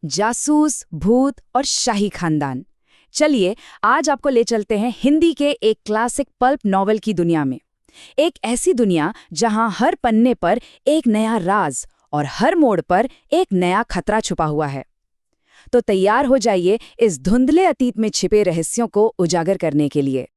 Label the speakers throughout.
Speaker 1: जासूस, भूत और शाही खानदान। चलिए आज आपको ले चलते हैं हिंदी के एक क्लासिक पल्प नॉवल की दुनिया में। एक ऐसी दुनिया जहां हर पन्ने पर एक नया राज और हर मोड़ पर एक नया खतरा छुपा हुआ है। तो तैयार हो जाइए इस धुंधले अतीत में छिपे रहस्यों को उजागर करने के लिए।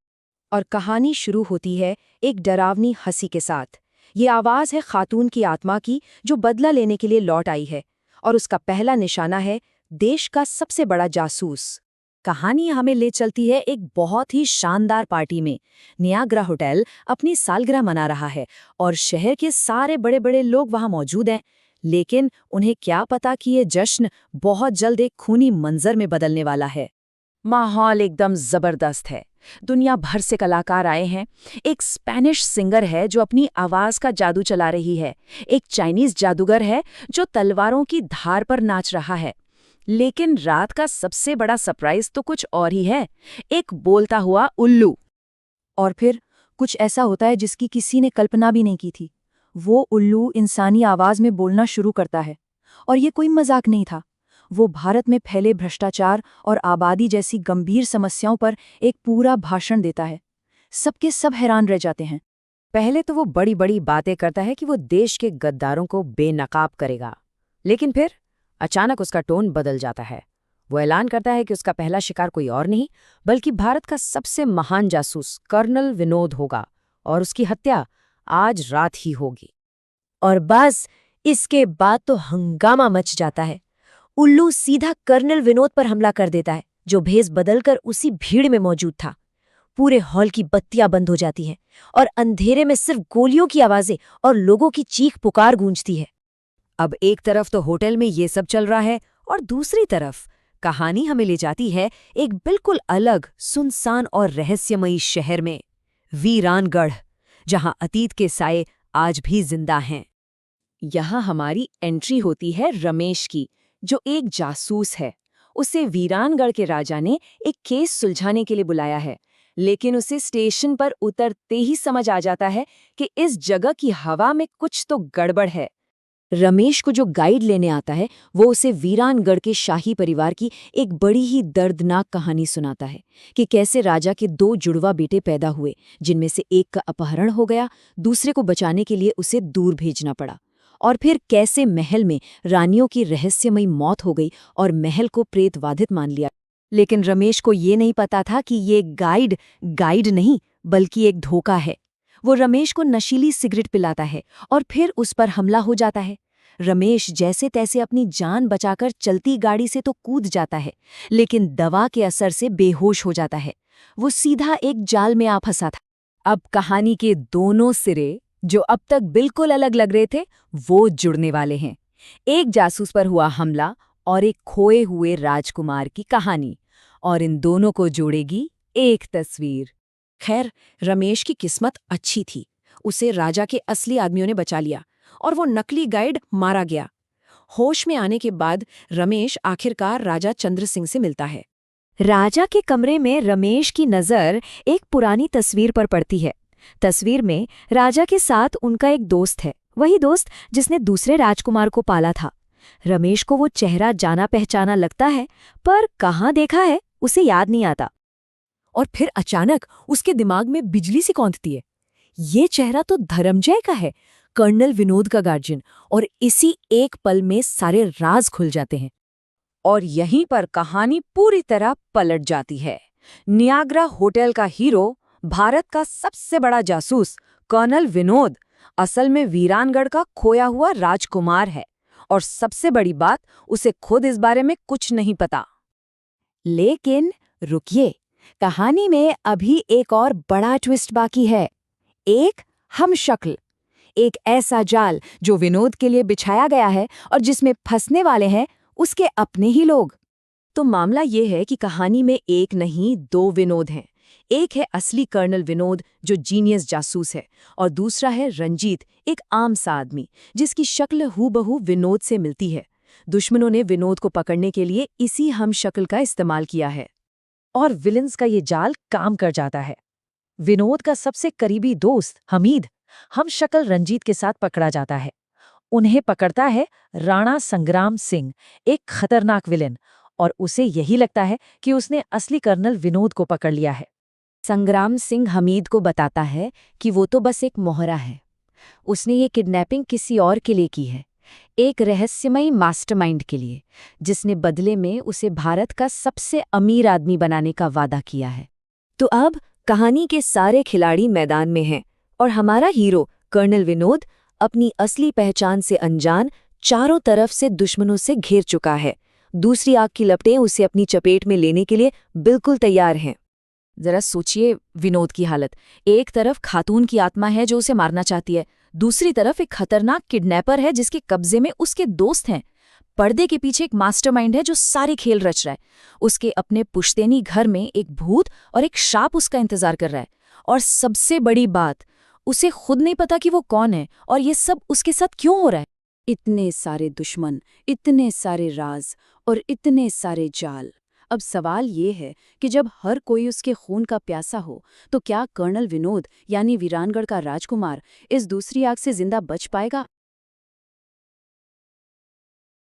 Speaker 2: और कहानी शुरू होती है एक डरावनी हंसी के साथ। ये आवाज है खातून की आत्मा की जो बदला लेने के लिए लौट आई है, और उसका पहला निशाना है देश का सबसे बड़ा जासूस। कहानी हमें ले चलती है एक बहुत ही शानदार पार्टी में। नियाग्रा होटल अपनी सालगिरह मना रहा है और शहर के सारे बड़े बड़े लोग वहां मौजूद हैं। लेकिन उन्हें क्या पता कि ये जश्न बहुत जल्द एक खूनी मंजर में बदलने वाला है।
Speaker 1: माहौल एकदम जबरदस्त है। दुनिया भर से कलाकार आए हैं। एक स्पेनिश सिंगर है जो अपनी आवाज का जादू चला रही है। एक चाइनीज जादूगर है जो तलवारों की धार पर नाच रहा है। लेकिन रात का सबसे बड़ा सरप्राइज तो कुछ और ही है, एक बोलता हुआ उल्लू।
Speaker 2: और फिर कुछ ऐसा होता है जिसकी किसी ने कल्पना भी नहीं की थी। वो उल्लू इंसानी आवाज में बोलना शुरू करता है, और ये कोई मजाक नहीं था। वो भारत में फैले भ्रष्टाचार और आबादी जैसी गंभीर समस्याओं पर एक पूरा भाषण देता है। सबके सब हैरान रह जाते हैं।
Speaker 1: पहले तो वो बड़ी बड़ी बातें करता है कि वो देश के गद्दारों को बेनकाब करेगा, लेकिन फिर अचानक उसका टोन बदल जाता है। वो ऐलान करता है कि उसका पहला शिकार कोई और नहीं बल्कि भारत का सबसे महान जासूस कर्नल विनोद होगा, और उसकी हत्या आज रात ही होगी।
Speaker 2: और बस इसके बाद तो हंगामा मच जाता है। उल्लू सीधा कर्नल विनोद पर हमला कर देता है, जो भेस बदलकर उसी भीड़ में मौजूद था। पूरे हॉल की बत्तियां बंद हो जाती हैं और अंधेरे में सिर्फ गोलियों की आवाजें और लोगों की चीख पुकार गूंजती है।
Speaker 1: अब एक तरफ तो होटल में ये सब चल रहा है और दूसरी तरफ कहानी हमें ले जाती है एक बिल्कुल अलग, सुनसान और रहस्यमयी शहर में, वीरानगढ़, जहां अतीत के साए आज भी जिंदा हैं।
Speaker 2: यहाँ हमारी एंट्री होती है रमेश की, जो एक जासूस है। उसे वीरानगढ़ के राजा ने एक केस सुलझाने के लिए बुलाया है, लेकिन उसे स्टेशन पर उतरते ही समझ आ जाता है कि इस जगह की हवा में कुछ तो गड़बड़ है। रमेश को जो गाइड लेने आता है वो उसे वीरानगढ़ के शाही परिवार की एक बड़ी ही दर्दनाक कहानी सुनाता है कि कैसे राजा के 2 जुड़वा बेटे पैदा हुए, जिनमें से एक का अपहरण हो गया, दूसरे को बचाने के लिए उसे दूर भेजना पड़ा। और फिर कैसे महल में रानियों की रहस्यमयी मौत हो गई और महल को प्रेतवाधित मान लिया। लेकिन रमेश को ये नहीं पता था कि ये गाइड नहीं बल्कि एक धोखा है। वो रमेश को नशीली सिगरेट पिलाता है और फिर उस पर हमला हो जाता है। रमेश जैसे तैसे अपनी जान बचाकर चलती गाड़ी से तो कूद जाता है, लेकिन दवा के असर से बेहोश हो जाता है। वो सीधा एक जाल में आ फंसा था।
Speaker 1: अब कहानी के दोनों सिरे, जो अब तक बिल्कुल अलग लग रहे थे, वो जुड़ने वाले हैं। एक जासूस पर हुआ हमला और एक खोए हुए राजकुमार की कहानी, और इन दोनों को जोड़ेगी एक तस्वीर।
Speaker 2: खैर, रमेश की किस्मत अच्छी थी। उसे राजा के असली आदमियों ने बचा लिया और वो नकली गाइड मारा गया। होश में आने के बाद रमेश आखिरकार राजा चंद्र सिंह से मिलता है। राजा के कमरे में रमेश की नज़र एक पुरानी तस्वीर पर पड़ती है। तस्वीर में राजा के साथ उनका एक दोस्त है, वही दोस्त जिसने दूसरे राजकुमार को पाला था। रमेश को वो चेहरा जाना पहचाना लगता है, पर कहाँ देखा है उसे याद नहीं आता। और फिर अचानक उसके दिमाग में बिजली सी कौंधती है। ये चेहरा तो धर्मजय का है, कर्नल विनोद का गार्जियन, और इसी एक पल में सारे राज खुल जाते हैं।
Speaker 1: और यहीं पर कहानी पूरी तरह पलट जाती है। नियाग्रा होटल का हीरो, भारत का सबसे बड़ा जासूस कर्नल विनोद, असल में वीरानगढ़ का खोया हुआ राजकुमार है, और सबसे बड़ी बात, उसे खुद इस बारे में कुछ नहीं पता।
Speaker 2: लेकिन रुकिए, कहानी में अभी एक और बड़ा ट्विस्ट बाकी है। एक हमशक्ल, एक ऐसा जाल जो विनोद के लिए बिछाया गया है और जिसमें फंसने वाले हैं उसके अपने ही लोग। तो मामला ये है कि कहानी में एक नहीं 2 विनोद हैं। एक है असली कर्नल विनोद जो जीनियस जासूस है, और दूसरा है रंजीत, एक आम सा आदमी जिसकी शक्ल हूबहू विनोद से मिलती है। दुश्मनों ने विनोद को पकड़ने के लिए इसी हमशक्ल का इस्तेमाल किया है, और विलन्स का ये जाल काम कर जाता है। विनोद का सबसे करीबी दोस्त हमीद हमशक्ल रंजीत के साथ पकड़ा जाता है,
Speaker 3: उन्हें पकड़ता है राणा संग्राम सिंह, एक खतरनाक विलेन, और उसे यही लगता है कि उसने असली कर्नल विनोद को पकड़ लिया है।
Speaker 2: संग्राम सिंह हमीद को बताता है कि वो तो बस एक मोहरा है। उसने ये किडनैपिंग किसी और के लिए की है, एक रहस्यमयी मास्टरमाइंड के लिए, जिसने बदले में उसे भारत का सबसे अमीर आदमी बनाने का वादा किया है। तो अब कहानी के सारे खिलाड़ी मैदान में हैं और हमारा हीरो कर्नल विनोद अपनी असली पहचान से अनजान चारों तरफ से दुश्मनों से घिर चुका है। दूसरी आग की लपटें उसे अपनी चपेट में लेने के लिए बिल्कुल तैयार हैं। जरा सोचिए विनोद की हालत। एक तरफ खातून की आत्मा है जो उसे मारना चाहती है, दूसरी तरफ एक खतरनाक किडनैपर है जिसके कब्जे में उसके दोस्त हैं। पर्दे के पीछे एक मास्टरमाइंड है जो सारे खेल रच रहा है। उसके अपने पुश्तैनी घर में एक भूत और एक शाप उसका इंतजार कर रहा है। और सबसे बड़ी बात, उसे खुद नहीं पता कि वो कौन है और ये सब उसके साथ क्यों हो रहा है। इतने सारे दुश्मन, इतने सारे राज और इतने सारे जाल। अब सवाल ये है कि जब हर कोई उसके खून का प्यासा हो, तो क्या कर्नल विनोद यानी वीरानगढ़ का राजकुमार इस दूसरी आग से जिंदा बच पाएगा?